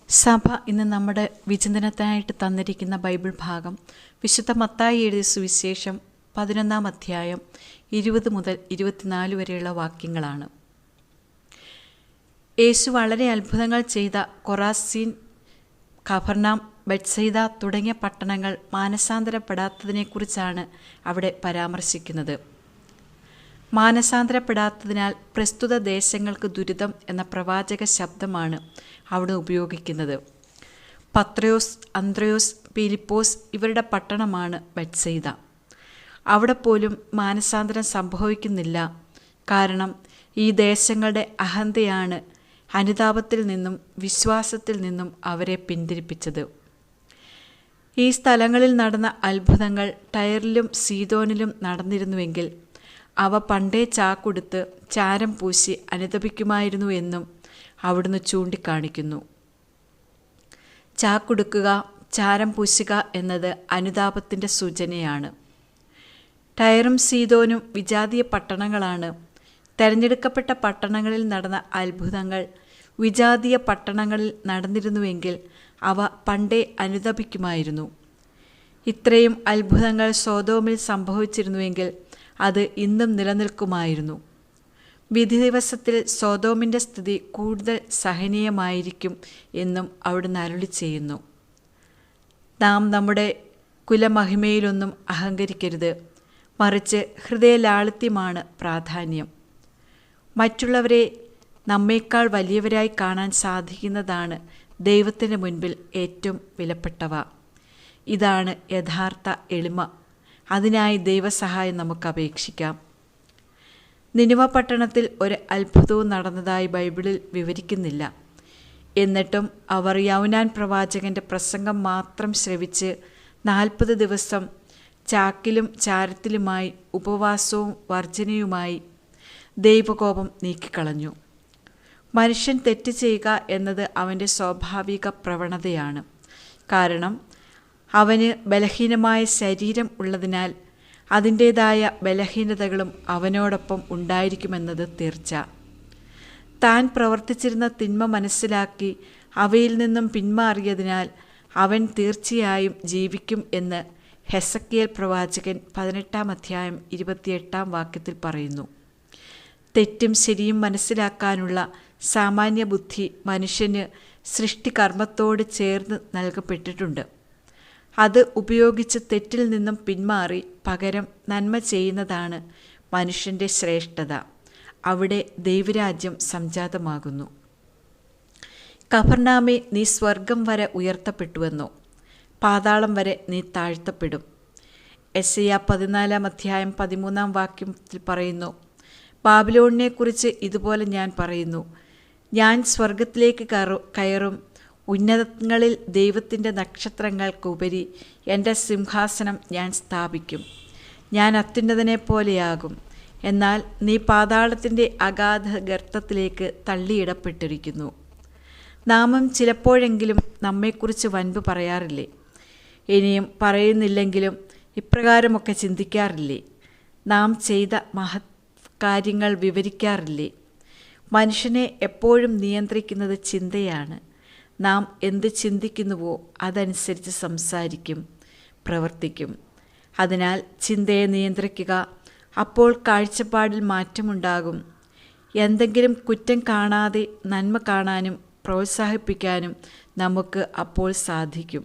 സഭ ഇന്ന് നമ്മുടെ വിചിന്തനത്തിനായിട്ട് തന്നിരിക്കുന്ന ബൈബിൾ ഭാഗം വിശുദ്ധ മത്തായി എഴുതിയ സുവിശേഷം 11-ാം അധ്യായം 20 മുതൽ 24 വരെയുള്ള വാക്യങ്ങളാണ്. യേശു വളരെ അത്ഭുതങ്ങൾ ചെയ്ത കൊറാസീൻ, കഫർനാം, ബെത്സയിദ തുടങ്ങിയ പട്ടണങ്ങൾ മാനസാന്തരപ്പെടാത്തതിനെക്കുറിച്ചാണ് അവിടെ പരാമർശിക്കുന്നത്. മാനസാന്തരപ്പെടാത്തതിനാൽ പ്രസ്തുത ദേശങ്ങൾക്ക് ദുരിതം എന്ന പ്രവാചക ശബ്ദമാണ് അവിടെ ഉപയോഗിക്കുന്നത്. പത്രോസ്, അന്ത്രയോസ്, പീലിപ്പോസ് ഇവരുടെ പട്ടണമാണ് ബെത്സയിദ. അവിടെ പോലും മാനസാന്തരം സംഭവിക്കുന്നില്ല. കാരണം ഈ ദേശങ്ങളുടെ അഹന്തയാണ് അനുതാപത്തിൽ നിന്നും വിശ്വാസത്തിൽ നിന്നും അവരെ പിന്തിരിപ്പിച്ചത്. ഈ സ്ഥലങ്ങളിൽ നടന്ന അത്ഭുതങ്ങൾ ടയറിലും സീദോനിലും നടന്നിരുന്നുവെങ്കിൽ അവ പണ്ടേ ചാക്കൊടുത്ത് ചാരം പൂശി അനുതപിക്കുമായിരുന്നു എന്നും അവിടുന്ന് ചൂണ്ടിക്കാണിക്കുന്നു. ചാക്കൊടുക്കുക, ചാരം പൂശുക എന്നത് അനുതാപത്തിൻ്റെ സൂചനയാണ്. ടയറും സീദോനും വിജാതീയ പട്ടണങ്ങളാണ്. തെരഞ്ഞെടുക്കപ്പെട്ട പട്ടണങ്ങളിൽ നടന്ന അത്ഭുതങ്ങൾ വിജാതീയ പട്ടണങ്ങളിൽ നടന്നിരുന്നുവെങ്കിൽ അവ പണ്ടേ അനുതപിക്കുമായിരുന്നു. ഇത്രയും അത്ഭുതങ്ങൾ സൊദോമിൽ സംഭവിച്ചിരുന്നുവെങ്കിൽ അത് ഇന്നും നിലനിൽക്കുമായിരുന്നു. വിധി ദിവസത്തിൽ സൊദോമിൻ്റെ സ്ഥിതി കൂടുതൽ സഹനീയമായിരിക്കും എന്നും അവിടുന്ന് അരുളി ചെയ്യുന്നു. നാം നമ്മുടെ കുലമഹിമയിലൊന്നും അഹങ്കരിക്കരുത്, മറിച്ച് ഹൃദയലാളിത്യമാണ് പ്രാധാന്യം. മറ്റുള്ളവരെ നമ്മേക്കാൾ വലിയവരായി കാണാൻ സാധിക്കുന്നതാണ് ദൈവത്തിൻ്റെ മുൻപിൽ ഏറ്റവും വിലപ്പെട്ടവ. ഇതാണ് യഥാർത്ഥ എളിമ. അതിനായി ദൈവസഹായം നമുക്ക് അപേക്ഷിക്കാം. നിനിവ പട്ടണത്തിൽ ഒരു അത്ഭുതവും നടന്നതായി ബൈബിളിൽ വിവരിക്കുന്നില്ല. എന്നിട്ടും അവർ യൗനാൻ പ്രവാചകൻ്റെ പ്രസംഗം മാത്രം ശ്രവിച്ച് 40 ദിവസം ചാക്കിലും ചാരത്തിലുമായി ഉപവാസവും വർജനയുമായി ദൈവകോപം നീക്കിക്കളഞ്ഞു. മനുഷ്യൻ തെറ്റ് ചെയ്യുക എന്നത് അവൻ്റെ സ്വാഭാവിക പ്രവണതയാണ്. കാരണം അവന് ബലഹീനമായ ശരീരം ഉള്ളതിനാൽ അതിൻ്റേതായ ബലഹീനതകളും അവനോടൊപ്പം ഉണ്ടായിരിക്കുമെന്നത് തീർച്ച. താൻ പ്രവർത്തിച്ചിരുന്ന തിന്മ മനസ്സിലാക്കി അവയിൽ നിന്നും പിന്മാറിയതിനാൽ അവൻ തീർച്ചയായും ജീവിക്കും എന്ന് ഹെസക്കിയേൽ പ്രവാചകൻ 18-ാം അധ്യായം 28-ാം വാക്യത്തിൽ പറയുന്നു. തെറ്റും ശരിയും മനസ്സിലാക്കാനുള്ള സാമാന്യ ബുദ്ധി മനുഷ്യന് സൃഷ്ടികർമ്മത്തോട് ചേർന്ന് നൽകപ്പെട്ടിട്ടുണ്ട്. അത് ഉപയോഗിച്ച് തെറ്റിൽ നിന്നും പിന്മാറി പകരം നന്മ ചെയ്യുന്നതാണ് മനുഷ്യൻ്റെ ശ്രേഷ്ഠത. അവിടെ ദൈവരാജ്യം സംജാതമാകുന്നു. കഫർനാമേ, നീ സ്വർഗം വരെ ഉയർത്തപ്പെട്ടുവെന്നോ, പാതാളം വരെ നീ താഴ്ത്തപ്പെടും. യെശയ്യാ 14-ാം അധ്യായം 13-ാം വാക്യത്തിൽ പറയുന്നു, ബാബിലോണിനെക്കുറിച്ച് ഇതുപോലെ ഞാൻ പറയുന്നു, ഞാൻ സ്വർഗത്തിലേക്ക് കയറും, ഉന്നതങ്ങളിൽ ദൈവത്തിൻ്റെ നക്ഷത്രങ്ങൾക്കുപരി എൻ്റെ സിംഹാസനം ഞാൻ സ്ഥാപിക്കും. ഞാൻ അത്യുന്നതനെ പോലെയാകും. എന്നാൽ നീ പാതാളത്തിൻ്റെ അഗാധ ഗർത്തത്തിലേക്ക് തള്ളിയിടപ്പെട്ടിരിക്കുന്നു. നാമും ചിലപ്പോഴെങ്കിലും നമ്മെക്കുറിച്ച് വൻപ് പറയാറില്ലേ? ഇനിയും പറയുന്നില്ലെങ്കിലും ഇപ്രകാരമൊക്കെ ചിന്തിക്കാറില്ലേ? നാം ചെയ്ത മഹത് കാര്യങ്ങൾ വിവരിക്കാറില്ലേ? മനുഷ്യനെ എപ്പോഴും നിയന്ത്രിക്കുന്നത് ചിന്തയാണ്. നാം എന്ത് ചിന്തിക്കുന്നുവോ അതനുസരിച്ച് സംസാരിക്കും, പ്രവർത്തിക്കും. അതിനാൽ ചിന്തയെ നിയന്ത്രിക്കുക. അപ്പോൾ കാഴ്ചപ്പാടിൽ മാറ്റമുണ്ടാകും. എന്തെങ്കിലും കുറ്റം കാണാതെ നന്മ കാണാനും പ്രോത്സാഹിപ്പിക്കാനും നമുക്ക് അപ്പോൾ സാധിക്കും.